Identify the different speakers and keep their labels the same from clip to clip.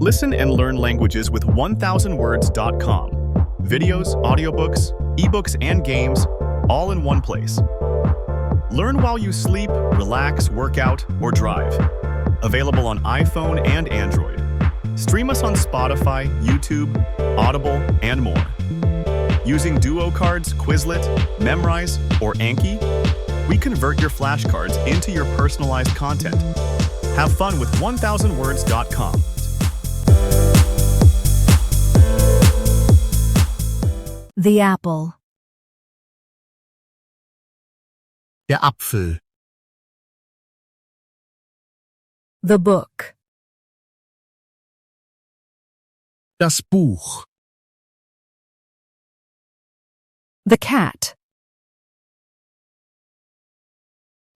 Speaker 1: Listen and learn languages with 1000words.com. Videos, audiobooks, ebooks, and games, all in one place. Learn while you sleep, relax, work out, or drive. Available on iPhone and Android. Stream us on Spotify, YouTube, Audible, and more. Using Duo cards, Quizlet, Memrise, or Anki, we convert your flashcards into your personalized content. Have fun with 1000words.com.
Speaker 2: The apple.
Speaker 3: Der Apfel.
Speaker 2: The book.
Speaker 3: Das Buch.
Speaker 2: The cat.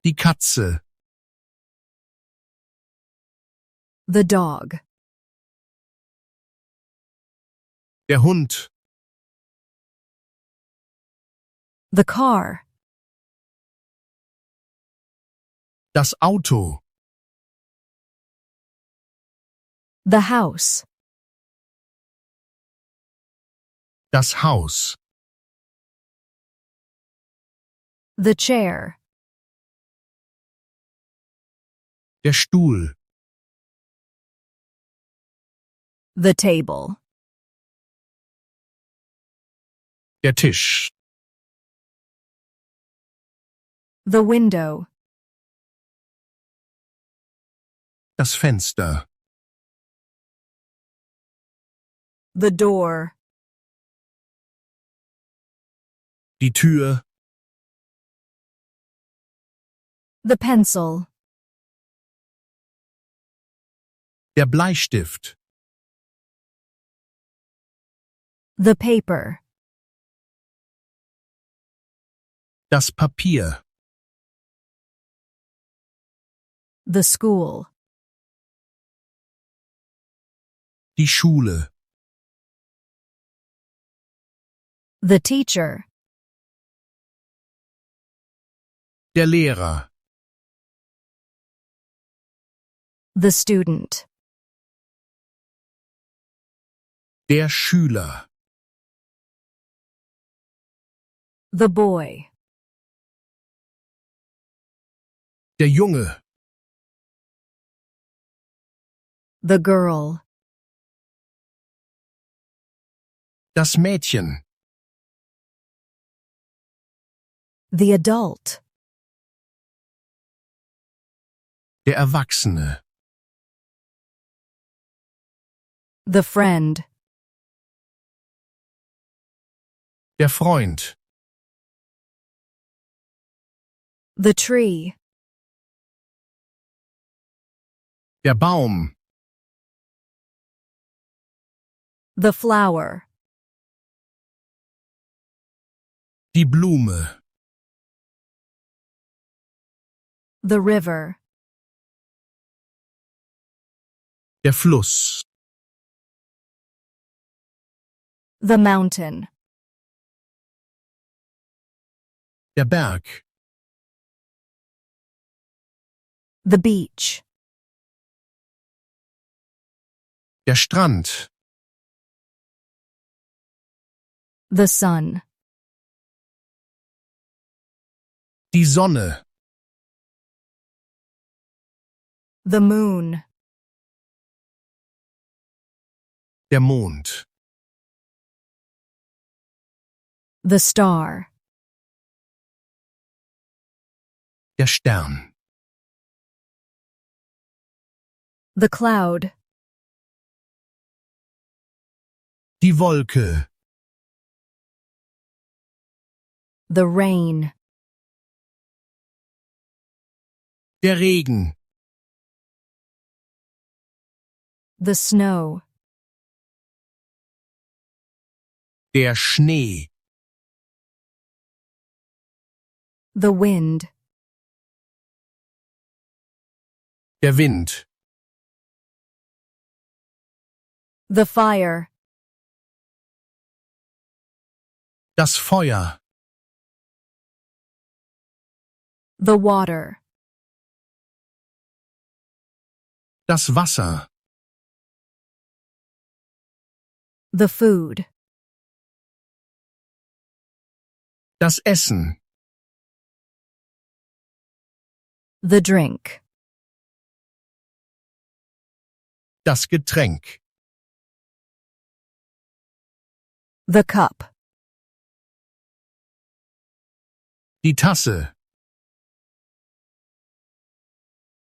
Speaker 3: Die Katze.
Speaker 2: The dog.
Speaker 3: Der Hund.
Speaker 2: The car.
Speaker 3: Das Auto.
Speaker 2: The house.
Speaker 3: Das Haus.
Speaker 2: The chair.
Speaker 3: Der Stuhl.
Speaker 2: The table.
Speaker 3: Der Tisch.
Speaker 2: The window.
Speaker 3: Das Fenster.
Speaker 2: The door.
Speaker 3: Die Tür.
Speaker 2: The pencil.
Speaker 3: Der Bleistift.
Speaker 2: The paper.
Speaker 3: Das Papier.
Speaker 2: The school.
Speaker 3: Die Schule.
Speaker 2: The teacher.
Speaker 3: Der Lehrer.
Speaker 2: The student.
Speaker 3: Der Schüler.
Speaker 2: The boy.
Speaker 3: Der Junge.
Speaker 2: The girl.
Speaker 3: Das Mädchen.
Speaker 2: The adult.
Speaker 3: Der Erwachsene.
Speaker 2: The friend.
Speaker 3: Der Freund.
Speaker 2: The tree.
Speaker 3: Der Baum.
Speaker 2: The flower.
Speaker 3: Die Blume.
Speaker 2: The river.
Speaker 3: Der Fluss.
Speaker 2: The mountain.
Speaker 3: Der Berg.
Speaker 2: The beach.
Speaker 3: Der Strand.
Speaker 2: The sun.
Speaker 3: Die Sonne.
Speaker 2: The moon.
Speaker 3: Der Mond.
Speaker 2: The star.
Speaker 3: Der Stern.
Speaker 2: The cloud.
Speaker 3: Die Wolke.
Speaker 2: The rain.
Speaker 3: Der Regen.
Speaker 2: The snow.
Speaker 3: Der Schnee.
Speaker 2: The wind.
Speaker 3: Der Wind.
Speaker 2: The fire.
Speaker 3: Das Feuer.
Speaker 2: The water.
Speaker 3: Das Wasser.
Speaker 2: The food.
Speaker 3: Das Essen.
Speaker 2: The drink.
Speaker 3: Das Getränk.
Speaker 2: The cup.
Speaker 3: Die Tasse.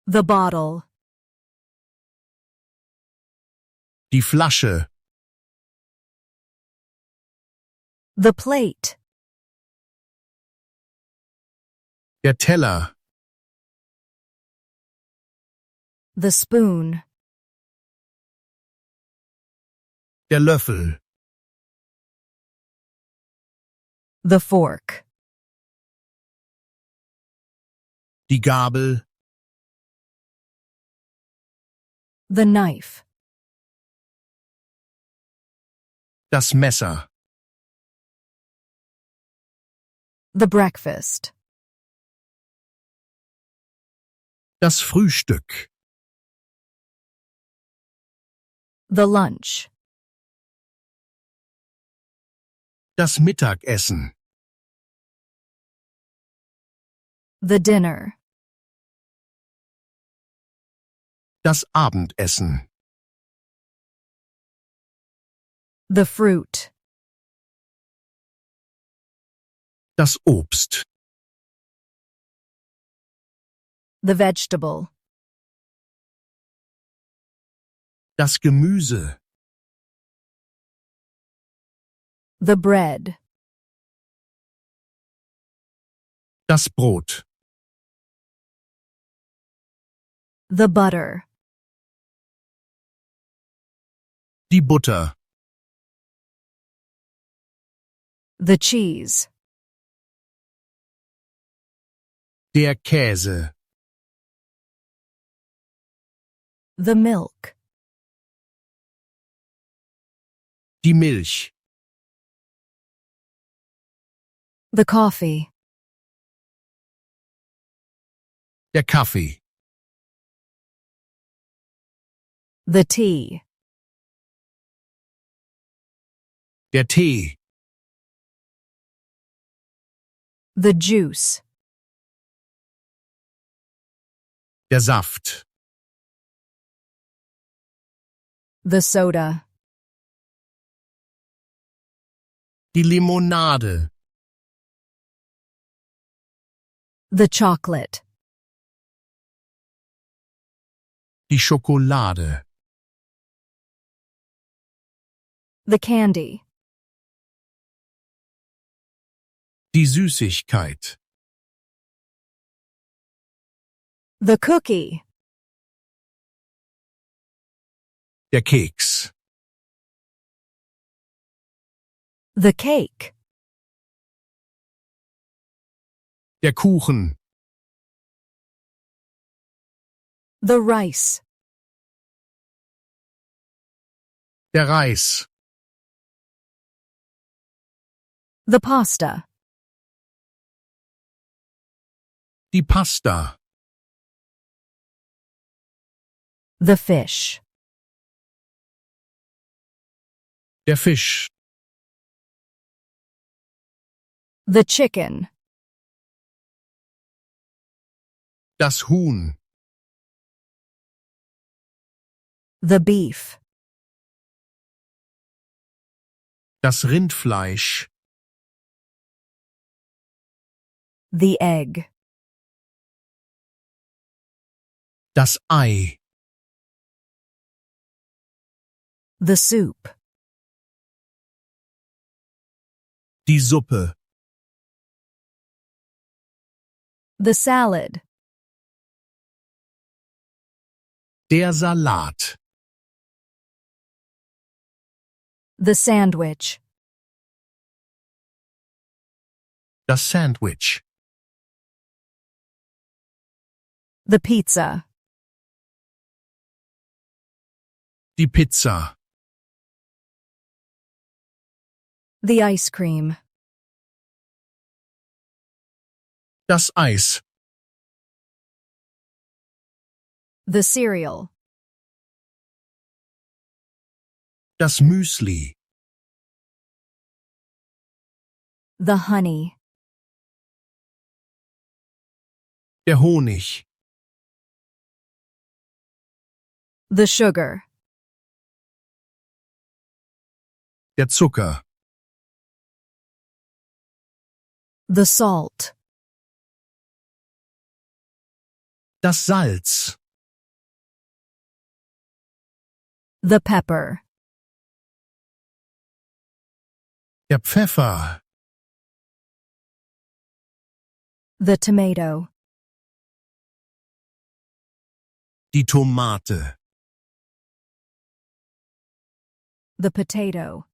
Speaker 2: The bottle.
Speaker 3: Die Flasche.
Speaker 2: The plate.
Speaker 3: Der Teller.
Speaker 2: The spoon.
Speaker 3: Der Löffel.
Speaker 2: The fork.
Speaker 3: Die Gabel.
Speaker 2: The knife.
Speaker 3: Das Messer.
Speaker 2: The breakfast.
Speaker 3: Das Frühstück.
Speaker 2: The lunch.
Speaker 3: Das Mittagessen.
Speaker 2: The dinner.
Speaker 3: Das Abendessen.
Speaker 2: The fruit.
Speaker 3: Das Obst.
Speaker 2: The vegetable.
Speaker 3: Das Gemüse.
Speaker 2: The bread.
Speaker 3: Das Brot.
Speaker 2: The butter.
Speaker 3: Die Butter.
Speaker 2: The cheese.
Speaker 3: Der Käse.
Speaker 2: The milk.
Speaker 3: Die Milch.
Speaker 2: The coffee.
Speaker 3: Der Kaffee.
Speaker 2: The tea.
Speaker 3: Der Tee.
Speaker 2: The juice.
Speaker 3: Der Saft.
Speaker 2: The soda.
Speaker 3: Die Limonade.
Speaker 2: The chocolate.
Speaker 3: Die Schokolade.
Speaker 2: The candy.
Speaker 3: Die Süßigkeit.
Speaker 2: The cookie.
Speaker 3: Der Keks.
Speaker 2: The cake.
Speaker 3: Der Kuchen.
Speaker 2: The rice.
Speaker 3: Der Reis.
Speaker 2: The pasta.
Speaker 3: Die Pasta.
Speaker 2: The fish.
Speaker 3: Der Fisch.
Speaker 2: The chicken.
Speaker 3: Das Huhn.
Speaker 2: The beef.
Speaker 3: Das Rindfleisch.
Speaker 2: The egg.
Speaker 3: Das Ei.
Speaker 2: The soup.
Speaker 3: Die Suppe.
Speaker 2: The salad.
Speaker 3: Der Salat.
Speaker 2: The sandwich.
Speaker 3: Das Sandwich.
Speaker 2: The pizza.
Speaker 3: Die Pizza.
Speaker 2: The ice cream.
Speaker 3: Das Eis.
Speaker 2: The cereal.
Speaker 3: Das Müsli.
Speaker 2: The honey.
Speaker 3: Der Honig.
Speaker 2: The sugar.
Speaker 3: Der Zucker.
Speaker 2: The salt.
Speaker 3: Das Salz.
Speaker 2: The pepper.
Speaker 3: Der Pfeffer.
Speaker 2: The tomato.
Speaker 3: Die Tomate.
Speaker 2: The potato.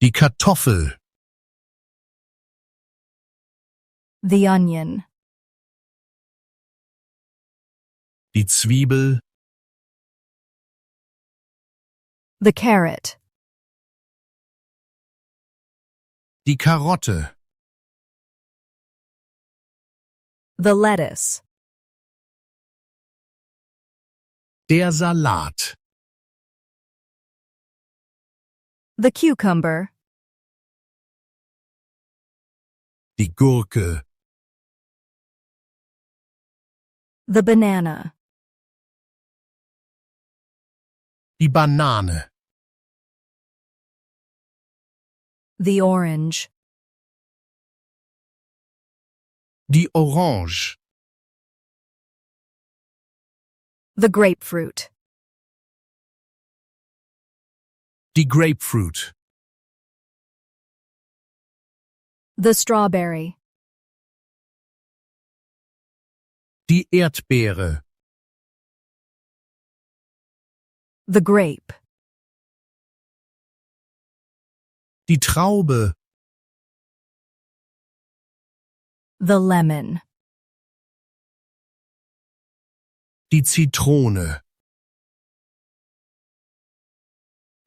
Speaker 3: Die Kartoffel.
Speaker 2: The onion.
Speaker 3: Die Zwiebel.
Speaker 2: The carrot.
Speaker 3: Die Karotte.
Speaker 2: The lettuce.
Speaker 3: Der Salat.
Speaker 2: The cucumber.
Speaker 3: Die Gurke.
Speaker 2: The banana.
Speaker 3: Die Banane.
Speaker 2: The orange.
Speaker 3: Die Orange.
Speaker 2: The grapefruit.
Speaker 3: Die Grapefruit.
Speaker 2: The strawberry.
Speaker 3: Die Erdbeere.
Speaker 2: The grape.
Speaker 3: Die Traube.
Speaker 2: The lemon.
Speaker 3: Die Zitrone.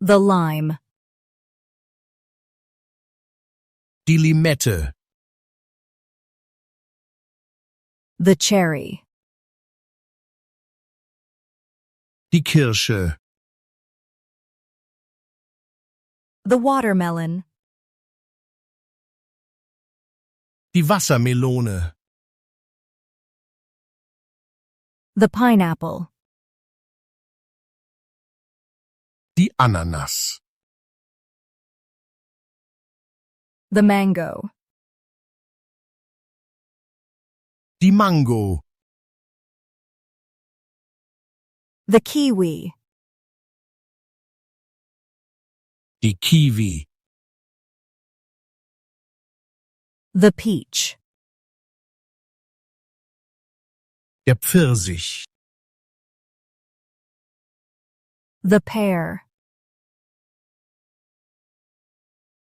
Speaker 2: The lime.
Speaker 3: Die Limette.
Speaker 2: The cherry.
Speaker 3: Die Kirsche.
Speaker 2: The watermelon.
Speaker 3: Die Wassermelone.
Speaker 2: The pineapple.
Speaker 3: Die Ananas.
Speaker 2: The mango.
Speaker 3: Die Mango.
Speaker 2: The kiwi.
Speaker 3: Die Kiwi.
Speaker 2: The peach.
Speaker 3: Der Pfirsich.
Speaker 2: The pear.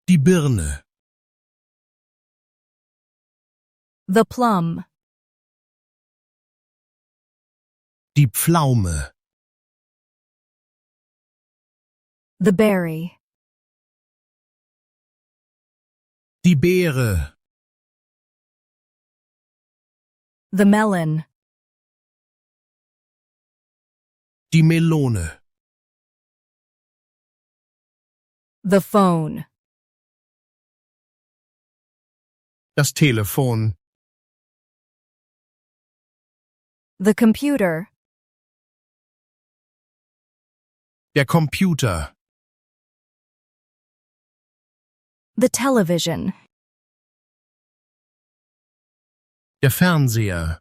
Speaker 3: Die Birne.
Speaker 2: The plum.
Speaker 3: Die Pflaume.
Speaker 2: The berry.
Speaker 3: Die Beere.
Speaker 2: The melon.
Speaker 3: Die Melone.
Speaker 2: The phone.
Speaker 3: Das Telefon.
Speaker 2: The computer.
Speaker 3: Der Computer.
Speaker 2: The television.
Speaker 3: Der Fernseher.